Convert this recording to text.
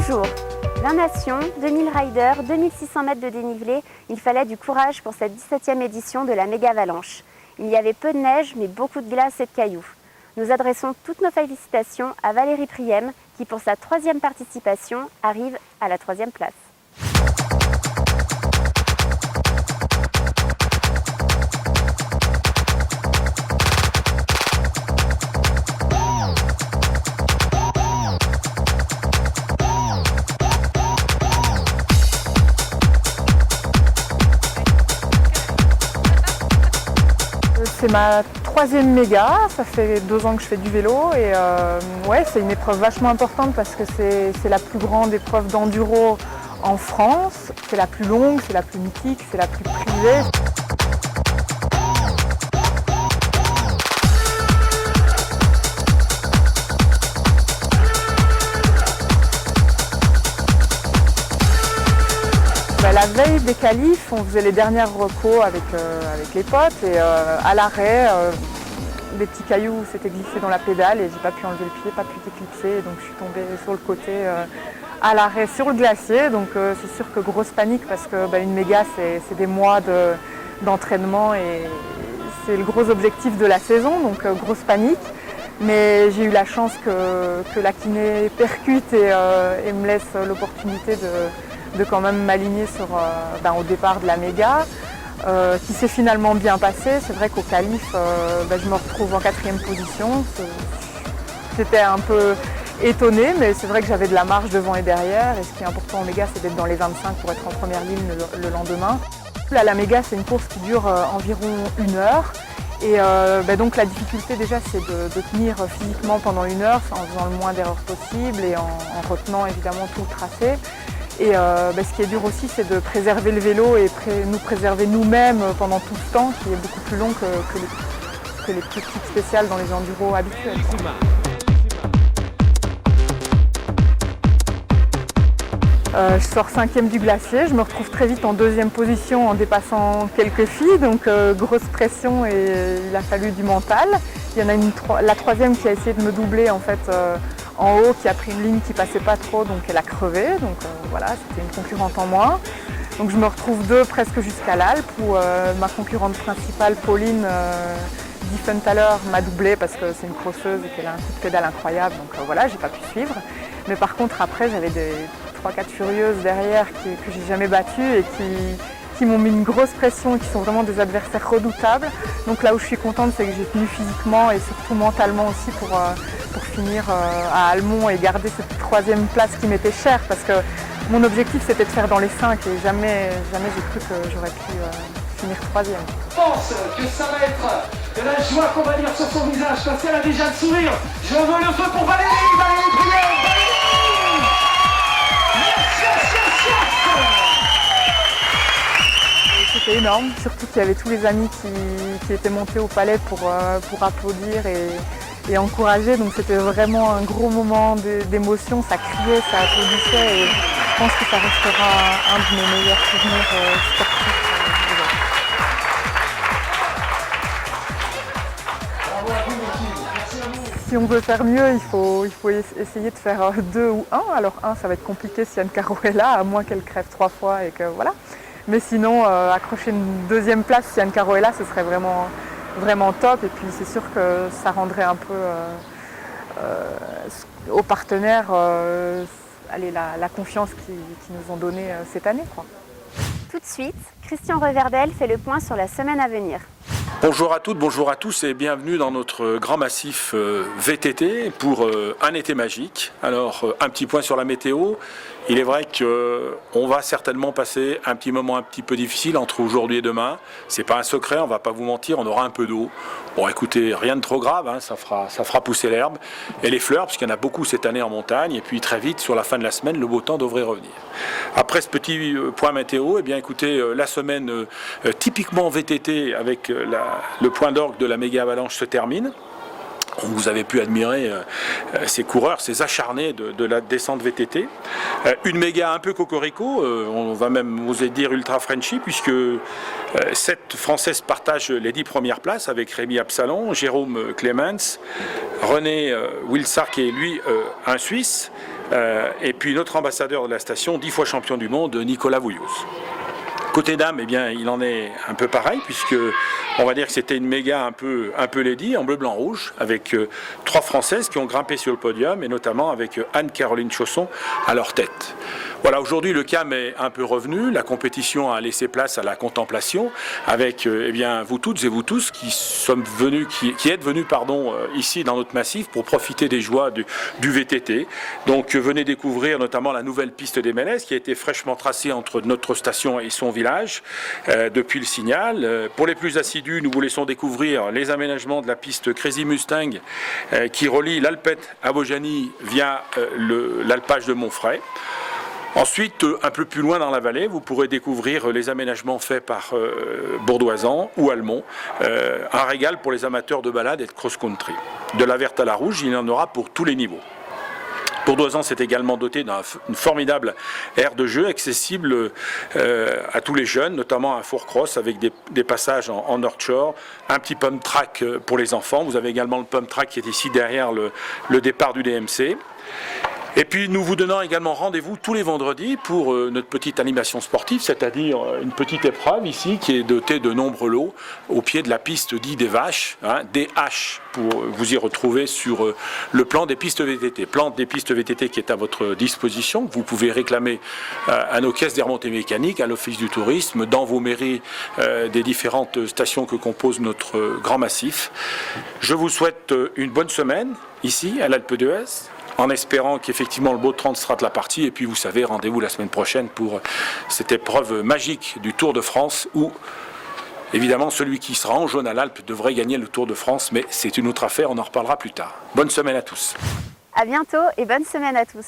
Bonjour. 20 nations, 2000 riders, 2600 mètres de dénivelé, il fallait du courage pour cette 17e édition de la méga avalanche. Il y avait peu de neige, mais beaucoup de glace et de cailloux. Nous adressons toutes nos félicitations à Valérie Priem, qui pour sa 3e participation arrive à la 3e place. C'est ma 3e méga, ça fait 2 ans que je fais du vélo et ouais, c'est une épreuve vachement importante parce que c'est la plus grande épreuve d'enduro en France, c'est la plus longue, c'est la plus mythique, c'est la plus prisée. La veille des qualifs, on faisait les dernières recos avec les potes et à l'arrêt, des petits cailloux s'étaient glissés dans la pédale et j'ai pas pu enlever le pied, pas pu déclipser, donc je suis tombée sur le côté à l'arrêt sur le glacier. Donc c'est sûr que grosse panique parce que une méga c'est des mois d'entraînement et c'est le gros objectif de la saison, donc grosse panique. Mais j'ai eu la chance que la kiné percute et me laisse l'opportunité de quand même m'aligner au départ de la méga, qui s'est finalement bien passé. C'est vrai qu'au qualif, je me retrouve en 4e position. J'étais un peu étonnée, mais c'est vrai que j'avais de la marge devant et derrière. Et ce qui est important en méga, c'est d'être dans les 25 pour être en première ligne le lendemain. Là, la méga, c'est une course qui dure environ 1 heure. Et donc la difficulté déjà, c'est de tenir physiquement pendant 1 heure en faisant le moins d'erreurs possible et en retenant évidemment tout le tracé. Et ce qui est dur aussi, c'est de préserver le vélo et nous préserver nous-mêmes pendant tout ce temps, qui est beaucoup plus long que les petites spéciales dans les enduros habituels. Je sors 5e du glacier, je me retrouve très vite en 2e position en dépassant quelques filles, donc grosse pression et il a fallu du mental. Il y en a la 3e qui a essayé de me doubler en fait en haut, qui a pris une ligne qui passait pas trop, donc elle a crevé, donc voilà, c'était une concurrente en moins. Donc je me retrouve 2 presque jusqu'à l'Alpe où ma concurrente principale, Pauline Diffenthaler, m'a doublé parce que c'est une crosseuse et qu'elle a un coup de pédale incroyable, donc voilà, j'ai pas pu suivre. Mais par contre après j'avais des 3-4 furieuses derrière que j'ai jamais battues et qui m'ont mis une grosse pression et qui sont vraiment des adversaires redoutables. Donc là où je suis contente, c'est que j'ai tenu physiquement et surtout mentalement aussi pour finir à Almont et garder cette 3e place qui m'était chère parce que mon objectif c'était de faire dans les 5 et jamais j'ai cru que j'aurais pu finir 3e. Je pense que ça va être de la joie qu'on va lire sur son visage parce qu'elle a déjà le sourire. Je veux le feu pour Valérie Priem. C'était énorme, surtout qu'il y avait tous les amis qui étaient montés au palais pour applaudir et encourager. Donc c'était vraiment un gros moment d'émotion, ça criait, ça applaudissait et je pense que ça restera un de mes meilleurs souvenirs sportifs. Si on veut faire mieux, il faut essayer de faire 2 ou 1. Alors 1, ça va être compliqué si Yann Caro est là, à moins qu'elle crève 3 fois et que voilà. Mais sinon, accrocher une 2e place si Yann Caro est là, ce serait vraiment top. Et puis c'est sûr que ça rendrait un peu aux partenaires la confiance qu'ils nous ont donnée cette année, quoi. Tout de suite, Christian Reverdel fait le point sur la semaine à venir. Bonjour à toutes, bonjour à tous et bienvenue dans notre grand massif VTT pour un été magique. Alors un petit point sur la météo. Il est vrai qu'on va certainement passer un petit moment un petit peu difficile entre aujourd'hui et demain. C'est pas un secret, on va pas vous mentir, on aura un peu d'eau. Bon écoutez, rien de trop grave, hein, ça fera pousser l'herbe et les fleurs, puisqu'il y en a beaucoup cette année en montagne. Et puis très vite, sur la fin de la semaine, le beau temps devrait revenir. Après ce petit point météo, eh bien écoutez, la semaine typiquement VTT avec le point d'orgue de la méga avalanche se termine. Vous avez pu admirer ces coureurs, ces acharnés de la descente VTT. Une méga un peu cocorico, on va même oser dire ultra Frenchy, puisque 7 Françaises partagent les 10 premières places avec Rémi Absalon, Jérôme Clemens, René Wilczak qui est lui un Suisse, et puis notre ambassadeur de la station, 10 fois champion du monde, Nicolas Vouillouz. Côté dames, eh bien, il en est un peu pareil, puisque on va dire que c'était une méga un peu lady, en bleu, blanc, rouge, avec 3 Françaises qui ont grimpé sur le podium, et notamment avec Anne-Caroline Chausson à leur tête. Voilà, aujourd'hui le CAM est un peu revenu, la compétition a laissé place à la contemplation, avec eh bien, vous toutes et vous tous qui êtes venus ici dans notre massif pour profiter des joies du VTT. Donc venez découvrir notamment la nouvelle piste des Mélèzes qui a été fraîchement tracée entre notre station et son village depuis le Signal. Pour les plus assidus, nous vous laissons découvrir les aménagements de la piste Crazy Mustang qui relie l'Alpette à Bojany via l'alpage de Montfray. Ensuite, un peu plus loin dans la vallée, vous pourrez découvrir les aménagements faits par Bourdoisan ou Almont, un régal pour les amateurs de balade et de cross-country. De la verte à la rouge, il y en aura pour tous les niveaux. Bourdoisan s'est également doté d'une formidable aire de jeu accessible à tous les jeunes, notamment un four cross avec des passages en North Shore, un petit pump track pour les enfants. Vous avez également le pump track qui est ici derrière le départ du DMC. Et puis nous vous donnons également rendez-vous tous les vendredis pour notre petite animation sportive, c'est-à-dire une petite épreuve ici qui est dotée de nombreux lots au pied de la piste dite des vaches, DH pour vous y retrouver sur le plan des pistes VTT. Plan des pistes VTT qui est à votre disposition, que vous pouvez réclamer à nos caisses des remontées mécaniques, à l'Office du tourisme, dans vos mairies des différentes stations que compose notre grand massif. Je vous souhaite une bonne semaine ici à l'Alpe d'Huez, en espérant qu'effectivement le beau 30 sera de la partie. Et puis vous savez, rendez-vous la semaine prochaine pour cette épreuve magique du Tour de France où, évidemment, celui qui sera en jaune à l'Alpe devrait gagner le Tour de France. Mais c'est une autre affaire, on en reparlera plus tard. Bonne semaine à tous. À bientôt et bonne semaine à tous.